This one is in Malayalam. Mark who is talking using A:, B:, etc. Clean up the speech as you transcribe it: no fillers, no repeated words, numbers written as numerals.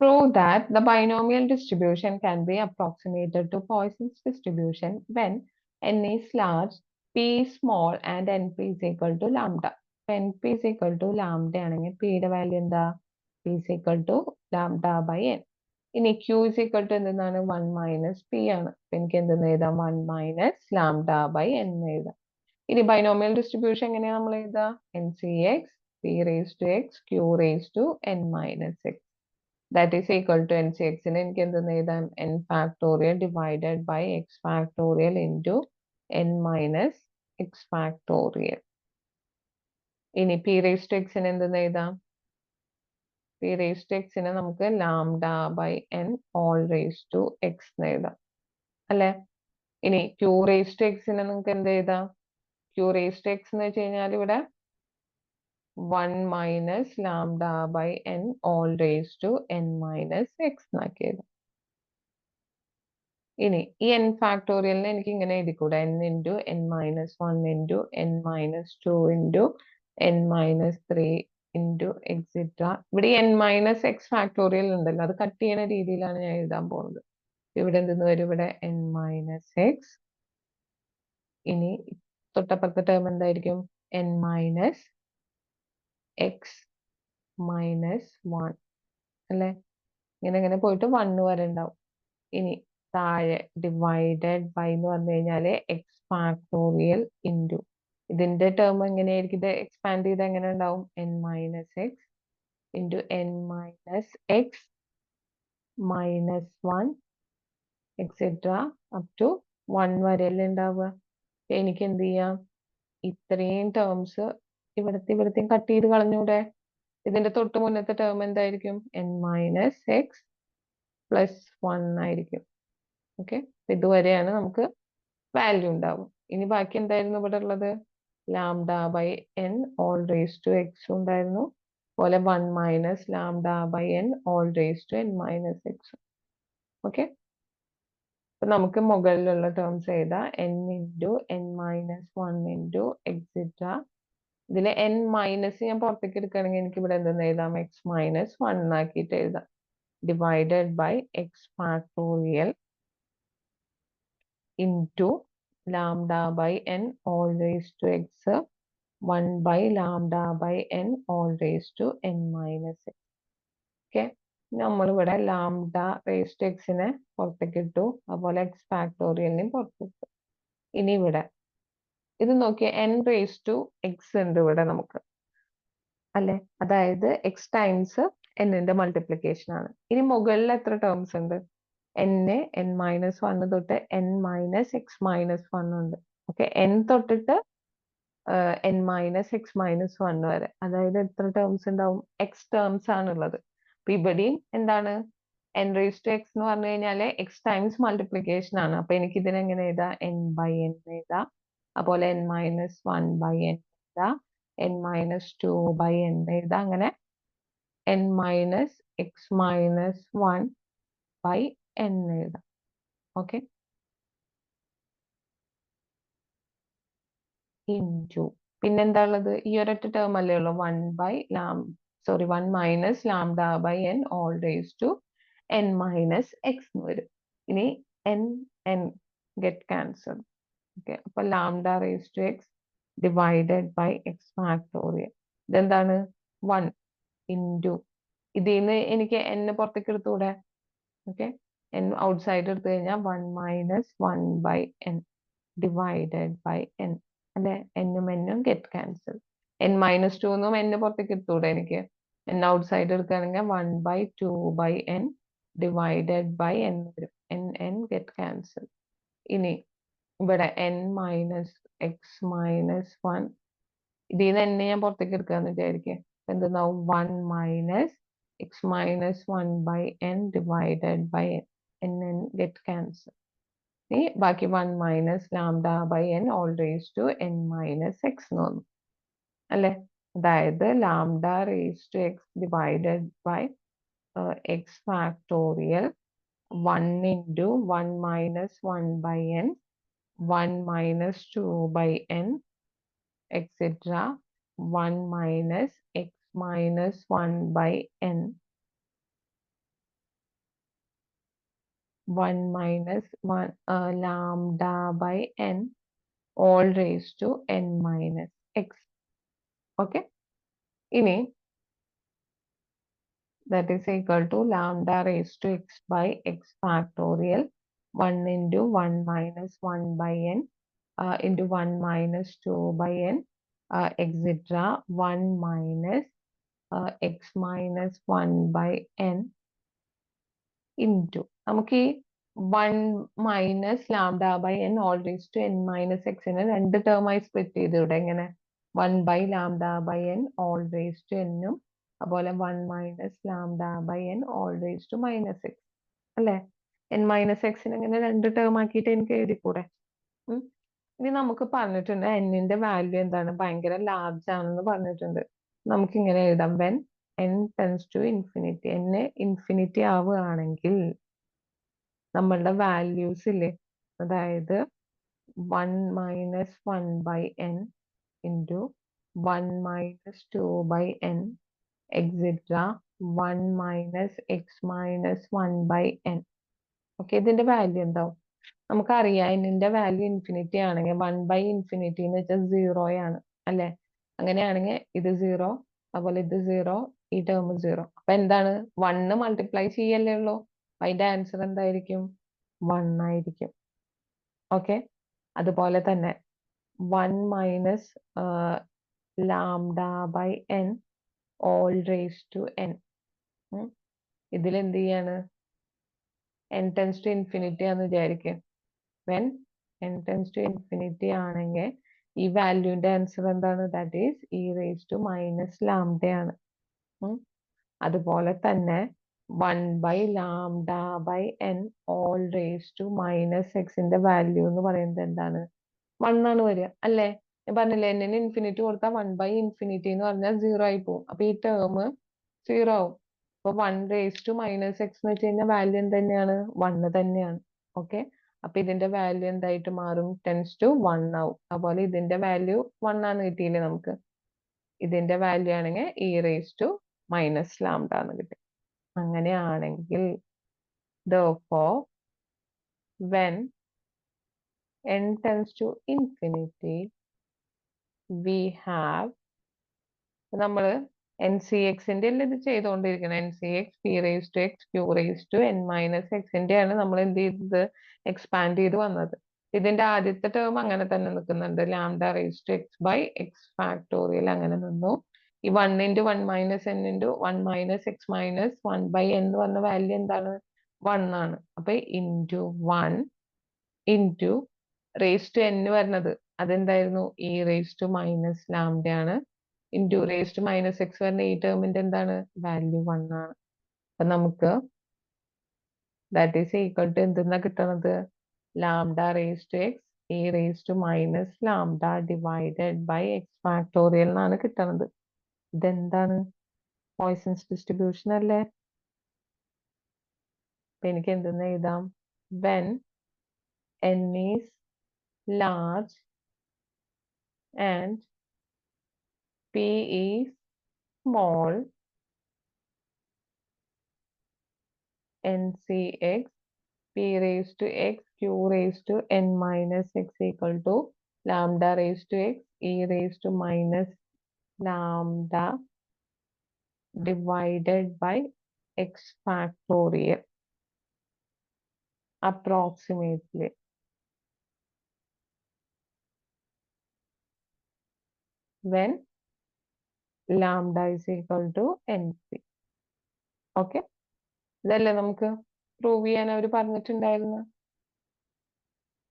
A: Prove that the binomial distribution can be approximated to Poisson's distribution when n is large, p is small, and np is equal to lambda. np is equal to lambda ആണെങ്കിൽ p യുടെ വാല്യൂ എന്താ? p is equal to lambda by n. ഇനി q is equal to എന്താണ്? 1 minus p ആണ്. എനിക്ക് എന്തെന്ന് എഴുതാം? 1 minus lambda by n എന്ന് എഴുതാം. ഇനി ബൈനോമിയൽ ഡിസ്ട്രിബ്യൂഷൻ എങ്ങനെയാ നമ്മൾ എഴുതുക? ncx p raised to x q raised to n minus x. That is equal to ncx നെ എനിക്ക് എന്തെന്ന് എഴുതാം? n factorial divided by x factorial into n minus x factorial. ഇനി p raised to x നെ എന്തെന്ന് എഴുതാം? p raised to x നെ നമുക്ക് lambda by n all raised to x എന്ന് എഴുതാം അല്ലെ? ഇനി q raised to x നെ നമുക്ക് എന്ത് എഴുതാം? q raised to x എന്ന് വെച്ച് കഴിഞ്ഞാൽ ഇവിടെ 1 minus lambda by n all raised to n minus x എന്നാക്കി എഴുതാം. ഇനി ഈ n ഫാക്ടോറിയലിനെ എനിക്ക് ഇങ്ങനെ എഴുതിക്കൂടെ? n into n minus 1 into n minus 2 into n minus 3 into extra. ഇവിടെ n മൈനസ് എക്സ് ഫാക്ടോറിയൽ ഉണ്ടല്ലോ, അത് കട്ട് ചെയ്യുന്ന രീതിയിലാണ് ഞാൻ എഴുതാൻ പോകുന്നത്. ഇവിടെ എന്തെന്ന് വരും? ഇവിടെ n മൈനസ് എക്സ്. ഇനി തൊട്ടപ്പുറത്തെ ടേം എന്തായിരിക്കും? n മൈനസ് എക്സ് മൈനസ് 1 അല്ലെ? ഇങ്ങനെ പോയിട്ട് 1 വരെ ഉണ്ടാവും. ഇനി താഴെ ഡിവൈഡഡ് ബൈ എന്ന് പറഞ്ഞു കഴിഞ്ഞാല് എക്സ് ഫാക്ടോറിയൽ ഇൻറ്റു ഇതിന്റെ ടേം എങ്ങനെയായിരിക്കും? ഇത് എക്സ്പാൻഡ് ചെയ്ത് എങ്ങനെ ഉണ്ടാവും? n minus x into n minus X minus 1 etcetera up to 1 വരെയല്ലേ ഉണ്ടാവുക. എനിക്ക് എന്ത് ചെയ്യാം? ഇത്രയും ടേംസ് ഇവിടത്തെയും കട്ട് ചെയ്ത് കളഞ്ഞൂടെ? ഇതിന്റെ തൊട്ട് മുന്നത്തെ ടേം എന്തായിരിക്കും? n മൈനസ് എക്സ് പ്ലസ് 1 ആയിരിക്കും. ഓക്കെ, ഇതുവരെയാണ് നമുക്ക് വാല്യൂ ഉണ്ടാവും. ഇനി ബാക്കി എന്തായിരുന്നു ഇവിടെ ഉള്ളത്? Lambda by N all raise to X ഉണ്ടായിരുന്നു, അതുപോലെ 1 minus lambda by N all raise to N minus X. Okay, അപ്പൊ നമുക്ക് മുകളിലുള്ള ടേംസ് എഴുതാ N into N minus 1 into എക്സിട്ര. ഇതിൽ എൻ മൈനസ് ഞാൻ പുറത്തേക്ക് എടുക്കുകയാണെങ്കിൽ എനിക്ക് ഇവിടെ എന്തെന്ന് എഴുതാം? എക്സ് മൈനസ് 1 ആക്കിയിട്ട് എഴുതാം. Divided by X factorial into lambda by n all raised to x 1 by lambda by n all raised to n minus x. Okay, നമ്മളിവിടെ ലാംഡ റേസ് ടു എക്സിനെ പുറത്തേക്ക് ഇട്ടു, അതുപോലെ എക്സ് ഫാക്ടോറിയലിനെയും പുറത്തിട്ടു. ഇനി ഇവിടെ ഇത് നോക്കിയ n റേസ് ടു എക്സ് ഉണ്ട് ഇവിടെ നമുക്ക് അല്ലെ? അതായത് എക്സ് ടൈംസ് എന്നിന്റെ മൾട്ടിപ്ലിക്കേഷൻ ആണ്. ഇനി മുകളിൽ എത്ര ടേംസ് ഉണ്ട്? n മൈനസ് 1 തൊട്ട് n മൈനസ് എക്സ് മൈനസ് 1 ഉണ്ട്. ഓക്കെ, n തൊട്ടിട്ട് n മൈനസ് എക്സ് മൈനസ് 1 വരെ, അതായത് എത്ര ടേംസ് ഉണ്ടാവും? എക്സ് ടേംസ് ആണുള്ളത്. അപ്പൊ ഇവിടെയും എന്താണ്? n റേസ് ടു എക്സ് എന്ന് പറഞ്ഞു കഴിഞ്ഞാല് എക്സ് ടൈംസ് മൾട്ടിപ്ലിക്കേഷൻ ആണ്. അപ്പൊ എനിക്ക് ഇതിനെങ്ങനെ എഴുതാം? n ബൈ n എഴുതാം, അതുപോലെ n മൈനസ് 1 ബൈ n എഴുതാം, n മൈനസ് 2 ബൈ n എഴുതാം, അങ്ങനെ n minus X minus 1 by n എഴുതാം. ഓക്കെ, ഇൻറ്റു പിന്നെന്താ ഉള്ളത്? ഈ ഒരൊറ്റ ടേം അല്ലേ ഉള്ളൂ? 1 minus lambda by N all raise to N minus X എന്ന് വരും. ഇനി N N get cancel. Okay, അപ്പൊ lambda raise to X divided by X factorial. ഇതെന്താണ്? 1 ഇൻറ്റു ഇതിൽ നിന്ന് എനിക്ക് n പുറത്തേക്ക് എടുത്തുകൂടെ? ഓക്കെ, n ഔട്ട്സൈഡ് എടുത്തു കഴിഞ്ഞാൽ 1 minus 1 by N divided by N അല്ലെ? എന്നും എന്നും ഗെറ്റ് ക്യാൻസൽ. n മൈനസ് 2 എന്നും n പുറത്തേക്ക് എടുത്തുകൂടെ എനിക്ക്? n ഔട്ട്സൈഡ് എടുക്കുകയാണെങ്കിൽ 1 by 2 by n divided by n വരും. n get cancel. ഇനി ഇവിടെ n മൈനസ് എക്സ് മൈനസ് 1, ഇതിൽ നിന്ന് n ഞാൻ പുറത്തേക്ക് എടുക്കാന്ന് വിചാരിക്കുക, എന്തെന്നാവും? 1 minus X minus 1 by n divided by n get cancel. ബാക്കി 1 minus lambda by N all raise to N minus X എന്ന് വന്നു അല്ലെ? അതായത് lambda raise to X divided by X factorial 1 into 1 minus 1 by N 1 minus 2 by N etcetera 1 minus X minus 1 by N 1 minus 1 lambda by n all raised to n minus x. Okay. ഇനി that is equal to lambda raised to x by x factorial 1 into 1 minus 1 by n into 1 minus 2 by n etc. 1 minus x minus 1 by n into നമുക്ക് ഈ 1 minus lambda by N all raise to N minus എക്സിനെ രണ്ട് ടേമായി സ്പ്ലിറ്റ് ചെയ്ത് ഇവിടെ എങ്ങനെ 1 by lambda by N all raise to എന്നും അതുപോലെ 1 minus lambda by N all raise to minus X അല്ലെ. എൻ മൈനസ് എക്സിനെ ഇങ്ങനെ രണ്ട് ടേം ആക്കിയിട്ട് എനിക്ക് എഴുതിക്കൂടെ. ഇനി നമുക്ക് പറഞ്ഞിട്ടുണ്ട് എന്നിന്റെ വാല്യൂ എന്താണ്, ഭയങ്കര ലാർജ് ആണെന്ന് പറഞ്ഞിട്ടുണ്ട്. നമുക്ക് ഇങ്ങനെ എഴുതാം, when n tends to infinity, n infinity ആവുകയാണെങ്കിൽ നമ്മളുടെ വാല്യൂസ് ഇല്ലേ, അതായത് 1 minus 1 by N into 1 minus 2 by N etcetera 1 minus X minus 1 by N. Okay, ഇതിന്റെ വാല്യൂ എന്താവും നമുക്കറിയാം. എന്നിന്റെ വാല്യൂ ഇൻഫിനിറ്റി ആണെങ്കിൽ 1 ബൈ ഇൻഫിനിറ്റി എന്ന് വെച്ചാൽ 0 ആണ് അല്ലെ. അങ്ങനെയാണെങ്കിൽ ഇത് 0, അതുപോലെ ഇത് 0, ഈ ടേം 0. അപ്പൊ എന്താണ്, 1 മൾട്ടിപ്ലൈ ചെയ്യല്ലേ ഉള്ളൂ. അതിന്റെ ആൻസർ എന്തായിരിക്കും, 1 ആയിരിക്കും. ഓക്കെ, അതുപോലെ തന്നെ 1 minus lambda by N all raise to N. ഇതിൽ എന്ത് ചെയ്യാണ്, n ടെൻസ് ടു ഇൻഫിനിറ്റി ആണെന്ന് വിചാരിക്കും. When n tends to infinity ആണെങ്കിൽ ഈ വാല്യൂന്റെ ആൻസർ എന്താണ്, that is e raise to minus lambda ആണ്. അതുപോലെ തന്നെ 1 by lambda by N all raise to minus എക്സിന്റെ വാല്യൂ എന്ന് പറയുന്നത് എന്താണ്, 1 ആണ് വരിക അല്ലേ. ഞാൻ പറഞ്ഞില്ലേ, എന്നിന് ഇൻഫിനിറ്റി കൊടുത്താൽ 1 ബൈ ഇൻഫിനിറ്റി എന്ന് പറഞ്ഞാൽ 0 ആയി പോകും. അപ്പൊ ഈ ടേം 0 ആവും. അപ്പൊ 1 റേസ് ടു മൈനസ് എക്സ് എന്ന് വെച്ച് കഴിഞ്ഞാൽ വാല്യൂ എന്ത് തന്നെയാണ്, 1 തന്നെയാണ്. ഓക്കെ, അപ്പൊ ഇതിന്റെ വാല്യൂ എന്തായിട്ട് മാറും, ടെൻസ് ടു 1 ആവും. അതുപോലെ ഇതിന്റെ വാല്യൂ 1 ആണ് കിട്ടിയില്ലേ നമുക്ക്. ഇതിന്റെ വാല്യൂ ആണെങ്കിൽ e raise to minus lambda എന്ന് കിട്ടി. അങ്ങനെയാണെങ്കിൽ therefore when n tends to infinity we have, നമ്മൾ എൻ സി എക്സിന്റെ അല്ലേ ഇത് ചെയ്തുകൊണ്ടിരിക്കണം. N C X P raise to X Q raise to N minus എക്സിന്റെ ആണ് നമ്മൾ എന്ത് ചെയ്തത്, എക്സ്പാൻഡ് ചെയ്ത് വന്നത്. ഇതിന്റെ ആദ്യത്തെ ടേം അങ്ങനെ തന്നെ നിൽക്കുന്നുണ്ട്, lambda raise to X by X factorial അങ്ങനെ നിന്നു. ഈ 1 into 1 minus N into 1 minus X minus 1 by N എന്ന് പറഞ്ഞ വാല്യൂ എന്താണ്, 1 ആണ്. അപ്പൊ into 1 into raise to N വരുന്നത് അതെന്തായിരുന്നു, E raise to minus lambda ആണ്. Into raise to minus X വരുന്ന ഈ ടേമിന്റെ എന്താണ്, വാല്യൂ 1 ആണ്. അപ്പൊ നമുക്ക് ദാറ്റ് ഈസ് ഈക്വൽ ടു എന്തെന്നാ കിട്ടണത്, lambda raise to x e raise to minus lambda divided by X factorial എന്നാണ് കിട്ടണത്. ഇതെന്താണ്, പോയ്സൺസ് ഡിസ്ട്രിബ്യൂഷൻ അല്ലേ. അപ്പൊ എനിക്ക് എന്തെന്ന് എഴുതാം, when n is large and p is small, ncx p raised to x q raised to n minus x equal to lambda raised to x e raised to minus lambda divided by x factorial approximately. When lambda is equal to nc. Okay, ഇതല്ലേ നമുക്ക് പ്രൂവ് ചെയ്യാൻ അവർ പറഞ്ഞിട്ടുണ്ടായിരുന്നു.